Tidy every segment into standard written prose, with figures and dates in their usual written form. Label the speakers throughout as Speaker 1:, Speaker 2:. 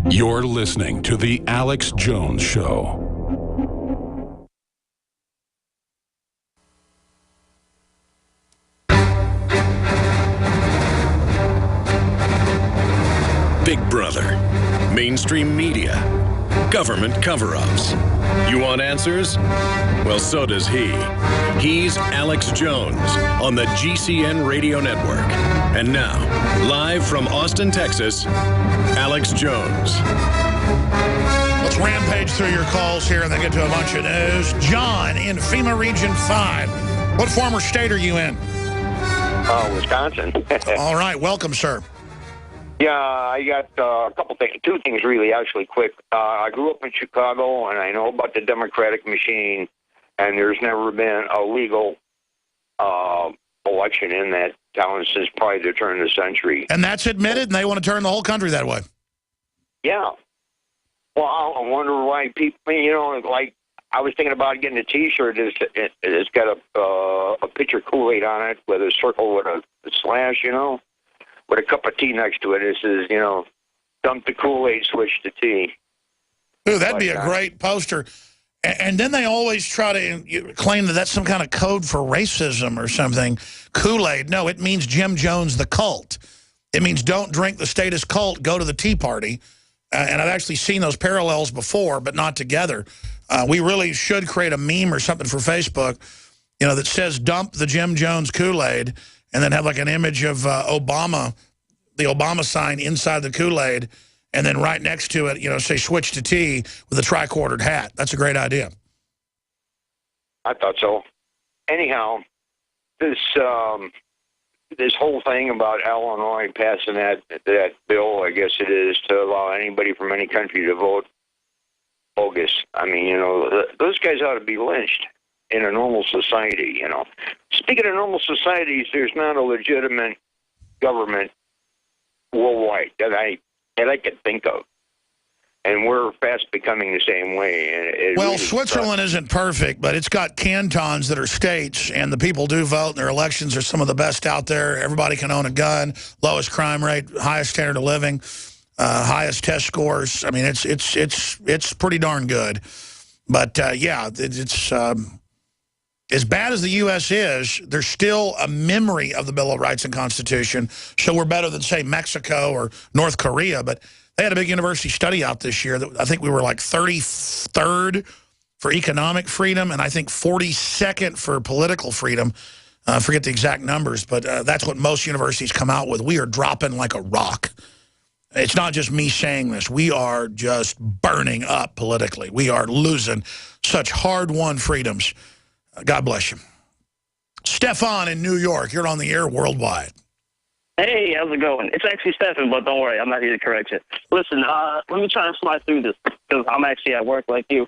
Speaker 1: You're listening to The Alex Jones Show.
Speaker 2: Big Brother, mainstream media, government cover-ups. You want answers? Well, so does he. He's Alex Jones on the GCN Radio Network. And now, live from Austin, Texas, Alex Jones.
Speaker 3: Let's rampage through your calls here and then get to a bunch of news. John in FEMA Region 5. What former state are you in?
Speaker 4: Wisconsin.
Speaker 3: All right. Welcome, sir.
Speaker 4: Yeah, I got a couple things, two things really, actually quick. I grew up in Chicago, and I know about the Democratic machine, and there's never been a legal election in that town since probably the turn of the century.
Speaker 3: And that's admitted, and they want to turn the whole country that way.
Speaker 4: Yeah. Well, I wonder why people, like, I was thinking about getting a T-shirt. It's got a picture of Kool-Aid on it with a circle with a slash, with a cup of tea next to it. It says, dump the Kool-Aid, switch to tea.
Speaker 3: Ooh, that'd be a great poster. And then they always try to claim that that's some kind of code for racism or something. Kool-Aid, no, it means Jim Jones, the cult. It means don't drink the status cult, go to the Tea Party. And I've actually seen those parallels before, but not together. We really should create a meme or something for Facebook, that says dump the Jim Jones Kool-Aid, and then have like an image of Obama, the Obama sign inside the Kool-Aid, and then right next to it, say switch to tea with a tri-quartered hat. That's a great idea.
Speaker 4: I thought so. Anyhow, this whole thing about Illinois passing that bill, I guess it is, to allow anybody from any country to vote, bogus. I mean, those guys ought to be lynched in a normal society, Speaking of normal societies, there's not a legitimate government worldwide that I could think of. And we're fast becoming the same way.
Speaker 3: Well, really Switzerland isn't perfect, but it's got cantons that are states, and the people do vote, and their elections are some of the best out there. Everybody can own a gun, lowest crime rate, highest standard of living, highest test scores. I mean, it's pretty darn good. But, yeah, it's as bad as the U.S. is, there's still a memory of the Bill of Rights and Constitution, so we're better than, say, Mexico or North Korea. But they had a big university study out this year that I think we were like 33rd for economic freedom, and I think 42nd for political freedom. I forget the exact numbers, but that's what most universities come out with. We are dropping like a rock. It's not just me saying this. We are just burning up politically. We are losing such hard-won freedoms. God bless you. Stefan in New York, you're on the air worldwide.
Speaker 5: Hey, how's it going? It's actually Stefan, but don't worry, I'm not here to correct you. Listen, let me try to slide through this, because I'm actually at work like you.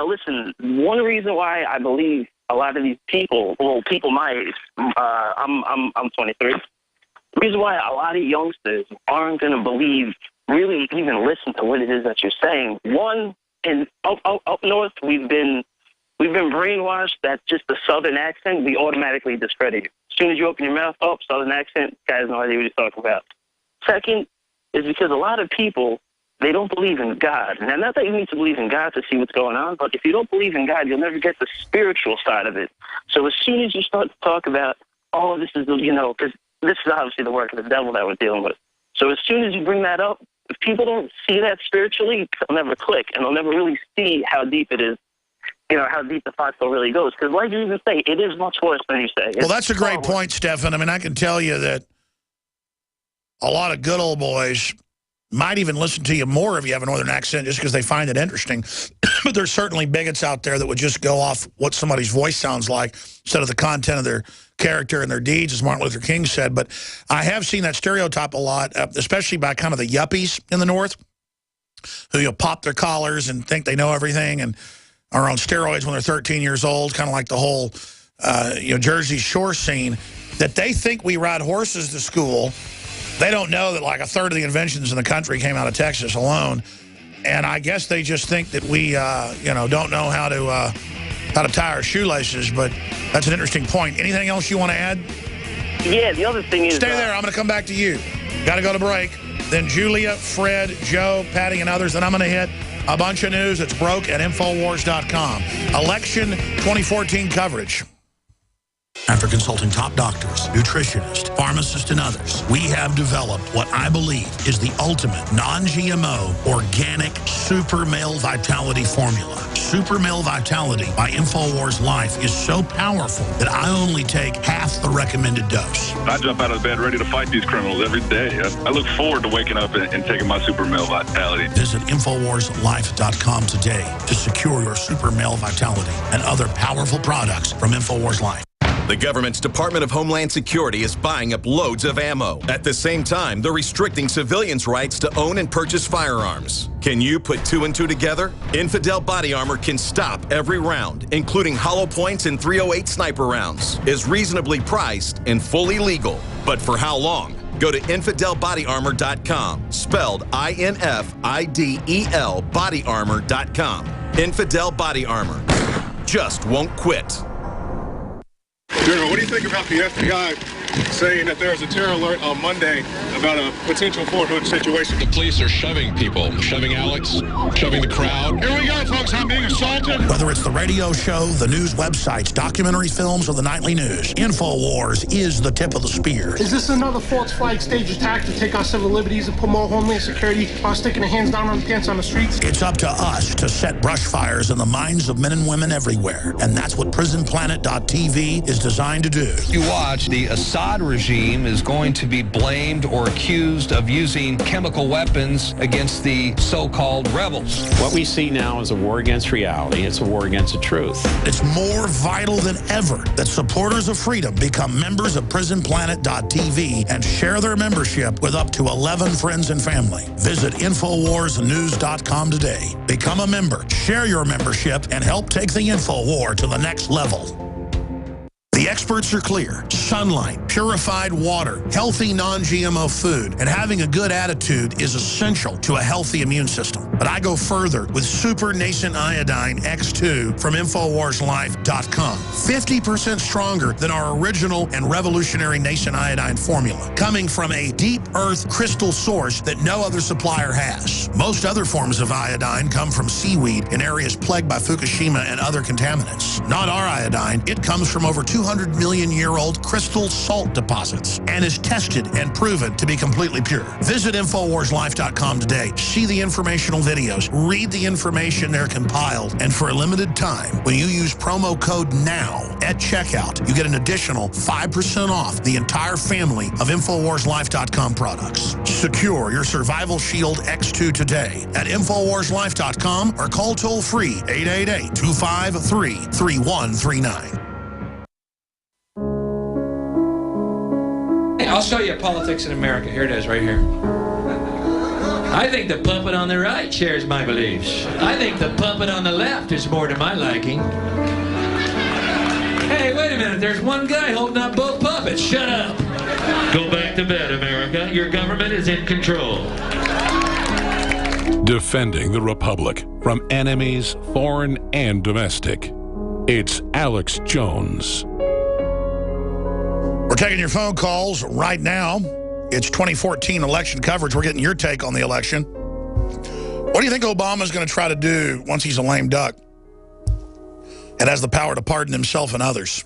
Speaker 5: Listen, one reason why I believe a lot of these people, people my age, I'm 23, the reason why a lot of youngsters aren't going to believe, really even listen to what it is that you're saying. One, up north, we've been brainwashed that just the southern accent, we automatically discredit you. As soon as you open your mouth up, southern accent, guys no idea what he's talking about. Second is because a lot of people, they don't believe in God. Now, not that you need to believe in God to see what's going on, but if you don't believe in God, you'll never get the spiritual side of it. So as soon as you start to talk about, oh, this is, because this is obviously the work of the devil that we're dealing with. So as soon as you bring that up, if people don't see that spiritually, they'll never click, and they'll never really see how deep it is. How deep the foxhole really goes. Because like you even say, it is much worse than you say.
Speaker 3: Well, that's a great point, Stefan. I mean, I can tell you that a lot of good old boys might even listen to you more if you have a northern accent just because they find it interesting. But there's certainly bigots out there that would just go off what somebody's voice sounds like instead of the content of their character and their deeds, as Martin Luther King said. But I have seen that stereotype a lot, especially by kind of the yuppies in the North, who pop their collars and think they know everything and are on steroids when they're 13 years old, kind of like the whole, Jersey Shore scene, that they think we ride horses to school. They don't know that like a third of the inventions in the country came out of Texas alone. And I guess they just think that we, don't know how to tie our shoelaces. But that's an interesting point. Anything else you want to add?
Speaker 5: Yeah, the other thing is...
Speaker 3: Stay there. I'm going to come back to you. Got to go to break. then Julia, Fred, Joe, Patty, and others. Then I'm going to hit a bunch of news that's broke at Infowars.com. Election 2014 coverage. After consulting top doctors, nutritionists, pharmacists, and others, we have developed what I believe is the ultimate non-GMO organic Super Male Vitality formula. Super Male Vitality by Infowars Life is so powerful that I only take half the recommended dose.
Speaker 6: I jump out of bed ready to fight these criminals every day. I look forward to waking up and taking my Super Male Vitality.
Speaker 3: Visit InfoWarsLife.com today to secure your Super Male Vitality and other powerful products from Infowars Life.
Speaker 7: The government's Department of Homeland Security is buying up loads of ammo. At the same time, they're restricting civilians' rights to own and purchase firearms. Can you put two and two together? Infidel Body Armor can stop every round, including hollow points and .308 sniper rounds, is reasonably priced and fully legal. But for how long? Go to InfidelBodyArmor.com, spelled INFIDEL bodyarmor.com. Infidel Body Armor. Just won't quit.
Speaker 8: General, what do you think about the FBI saying that there's a terror alert on Monday about a potential Fort Hood situation?
Speaker 1: The police are shoving people, shoving Alex, shoving the crowd.
Speaker 8: Here we go, folks. I'm being assaulted.
Speaker 3: Whether it's the radio show, the news websites, documentary films, or the nightly news, Infowars is the tip of the spear.
Speaker 9: Is this another false flag stage attack to take our civil liberties and put more Homeland Security while sticking their hands down on the pants on the streets?
Speaker 3: It's up to us to set brush fires in the minds of men and women everywhere. And that's what PrisonPlanet.tv is designed to do.
Speaker 10: You watch, the Assad regime is going to be blamed or accused of using chemical weapons against the so-called rebels.
Speaker 11: What we see now is a war against reality. It's a war against the truth.
Speaker 3: It's more vital than ever that supporters of freedom become members of PrisonPlanet.tv and share their membership with up to 11 friends and family. Visit InfoWarsNews.com today. Become a member, share your membership, and help take the InfoWar to the next level. The experts are clear. Sunlight, purified water, healthy non-GMO food, and having a good attitude is essential to a healthy immune system. But I go further with Super Nascent Iodine X2 from InfoWarsLife.com. 50% stronger than our original and revolutionary Nascent Iodine formula, coming from a deep earth crystal source that no other supplier has. Most other forms of iodine come from seaweed in areas plagued by Fukushima and other contaminants. Not our iodine. It comes from over 200-million-year-old crystal salt deposits and is tested and proven to be completely pure. Visit InfoWarsLife.com today. See the informational videos. Read the information they're compiled. And for a limited time, when you use promo code NOW at checkout, you get an additional 5% off the entire family of InfoWarsLife.com products. Secure your Survival Shield X2 today at InfoWarsLife.com or call toll-free 888-253-3139.
Speaker 12: I'll show you politics in America. Here it is, right here. I think the puppet on the right shares my beliefs. I think the puppet on the left is more to my liking. Hey, wait a minute. There's one guy holding up both puppets. Shut up. Go back to bed, America. Your government is in control.
Speaker 1: Defending the Republic from enemies, foreign and domestic. It's Alex Jones.
Speaker 3: We're taking your phone calls right now. It's 2014 election coverage. We're getting your take on the election. What do you think Obama's going to try to do once he's a lame duck and has the power to pardon himself and others?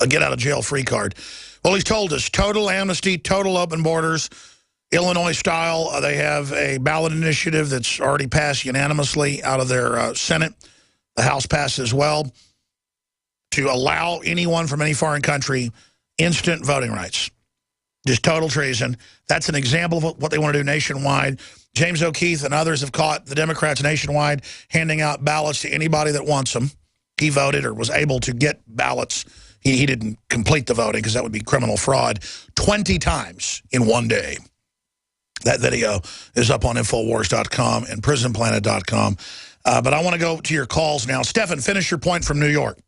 Speaker 3: A get-out-of-jail-free card. Well, he's told us total amnesty, total open borders, Illinois style. They have a ballot initiative that's already passed unanimously out of their Senate. The House passed as well to allow anyone from any foreign country instant voting rights. Just total treason. That's an example of what they want to do nationwide. James O'Keefe and others have caught the Democrats nationwide handing out ballots to anybody that wants them. He voted or was able to get ballots. He didn't complete the voting because that would be criminal fraud 20 times in one day. That video is up on Infowars.com and PrisonPlanet.com. But I want to go to your calls now. Stefan, finish your point from New York.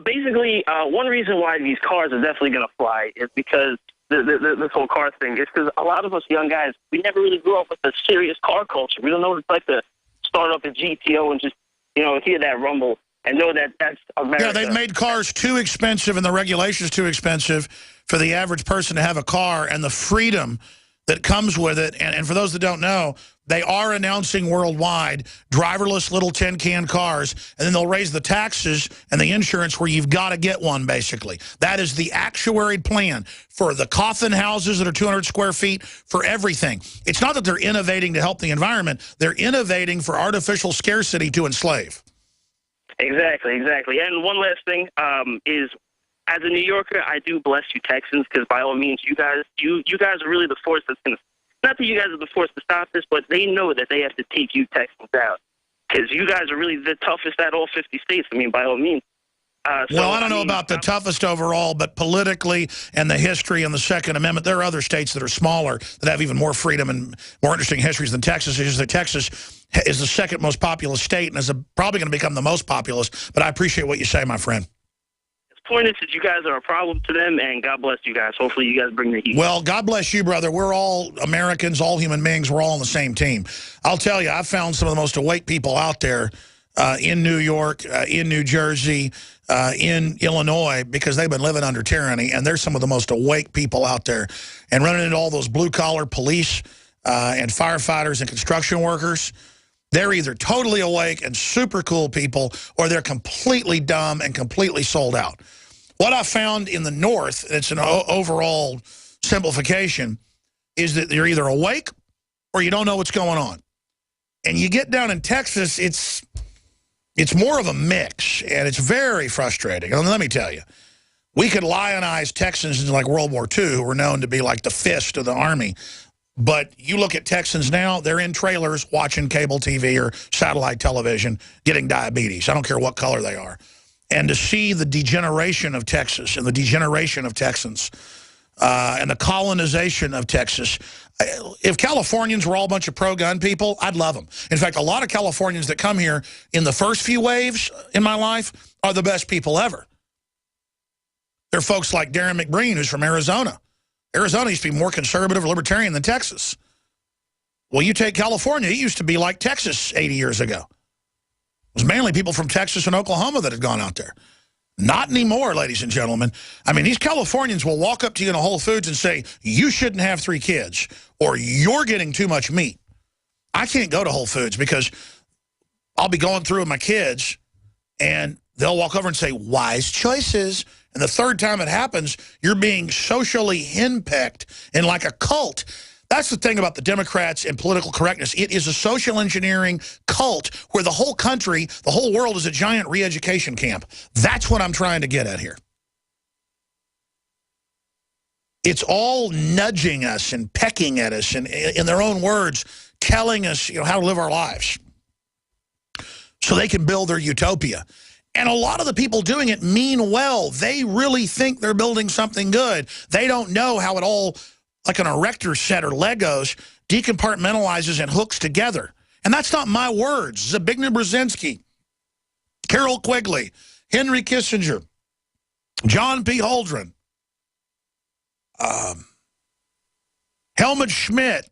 Speaker 5: Basically, one reason why these cars are definitely going to fly is because this whole car thing is because a lot of us young guys, we never really grew up with a serious car culture. We don't know what it's like to start up a GTO and just, hear that rumble and know that that's America.
Speaker 3: Yeah, they've made cars too expensive and the regulations too expensive for the average person to have a car, and the freedom that comes with it. And for those that don't know, they are announcing worldwide driverless little tin-can cars, and then they'll raise the taxes and the insurance where you've got to get one, basically. That is the actuaried plan for the coffin houses that are 200 square feet, for everything. It's not that they're innovating to help the environment. They're innovating for artificial scarcity to enslave.
Speaker 5: Exactly. And one last thing is, as a New Yorker, I do bless you Texans, because by all means, you guys are really the force that's going to, not that you guys are the force to stop this, but they know that they have to take you Texans out, because you guys are really the toughest at all 50 states. I mean, by all means.
Speaker 3: Well, I don't know about the toughest overall, but politically and the history and the Second Amendment, there are other states that are smaller that have even more freedom and more interesting histories than Texas. It's just that Texas is the second most populous state and is probably going to become the most populous. But I appreciate what you say, my friend.
Speaker 5: The point is that you guys are a problem to them, and God bless you guys. Hopefully you guys bring the heat.
Speaker 3: Well, God bless you, brother. We're all Americans, all human beings. We're all on the same team. I'll tell you, I've found some of the most awake people out there in New York, in New Jersey, in Illinois, because they've been living under tyranny, and they're some of the most awake people out there. And running into all those blue-collar police and firefighters and construction workers, they're either totally awake and super cool people, or they're completely dumb and completely sold out. What I found in the North, it's an overall simplification, is that you're either awake or you don't know what's going on. And you get down in Texas, it's more of a mix, and it's very frustrating. And let me tell you, we could lionize Texans in like World War II, who were known to be like the fist of the army. But you look at Texans now, they're in trailers watching cable TV or satellite television, getting diabetes. I don't care what color they are. And to see the degeneration of Texas and the degeneration of Texans and the colonization of Texas, if Californians were all a bunch of pro-gun people, I'd love them. In fact, a lot of Californians that come here in the first few waves in my life are the best people ever. They're folks like Darren McBreen, who's from Arizona. Arizona used to be more conservative or libertarian than Texas. Well, you take California, it used to be like Texas 80 years ago. It was mainly people from Texas and Oklahoma that had gone out there. Not anymore, ladies and gentlemen. I mean, these Californians will walk up to you in a Whole Foods and say, you shouldn't have 3 kids, or you're getting too much meat. I can't go to Whole Foods because I'll be going through with my kids, and they'll walk over and say, wise choices. And the third time it happens, you're being socially henpecked in like a cult. That's the thing about the Democrats and political correctness. It is a social engineering cult where the whole country, the whole world is a giant re-education camp. That's what I'm trying to get at here. It's all nudging us and pecking at us and, in their own words, telling us, how to live our lives so they can build their utopia. And a lot of the people doing it mean well. They really think they're building something good. They don't know how it all, like an erector set or Legos, decompartmentalizes and hooks together. And that's not my words. Zbigniew Brzezinski, Carol Quigley, Henry Kissinger, John P. Holdren, Helmut Schmidt.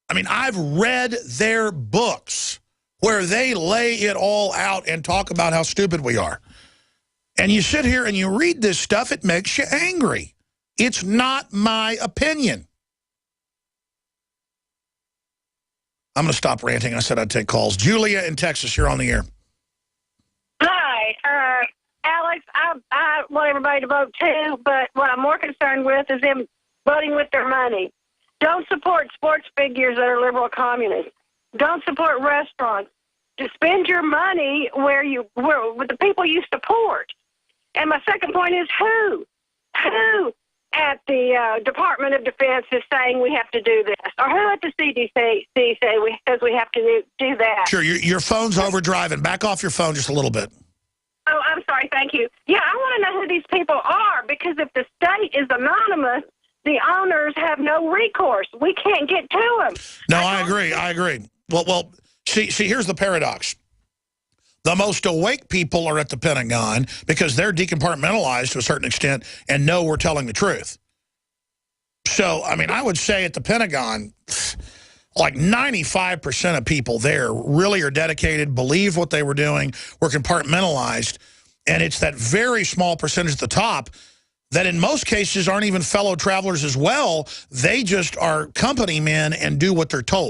Speaker 3: I mean, I've read their books where they lay it all out and talk about how stupid we are. And you sit here and you read this stuff, it makes you angry. It's not my opinion. I'm going to stop ranting. I said I'd take calls. Julia in Texas, you're on the air.
Speaker 13: Hi, Alex, I want everybody to vote too, but what I'm more concerned with is them voting with their money. Don't support sports figures that are liberal communists. Don't support restaurants. Just spend your money where with the people you support. And my second point is who at the Department of Defense is saying we have to do this, or who at the CDC says we have to do that.
Speaker 3: Sure, your phone's overdriving. Back off your phone just a little bit.
Speaker 13: Oh, I'm sorry. Thank you. Yeah, I want to know who these people are, because if the state is anonymous, the owners have no recourse. We can't get to them.
Speaker 3: No, I agree. Well, see, here's the paradox. The most awake people are at the Pentagon because they're decompartmentalized to a certain extent and know we're telling the truth. So, I mean, I would say at the Pentagon, like 95% of people there really are dedicated, believe what they were doing, were compartmentalized, and it's that very small percentage at the top that in most cases aren't even fellow travelers as well. They just are company men and do what they're told.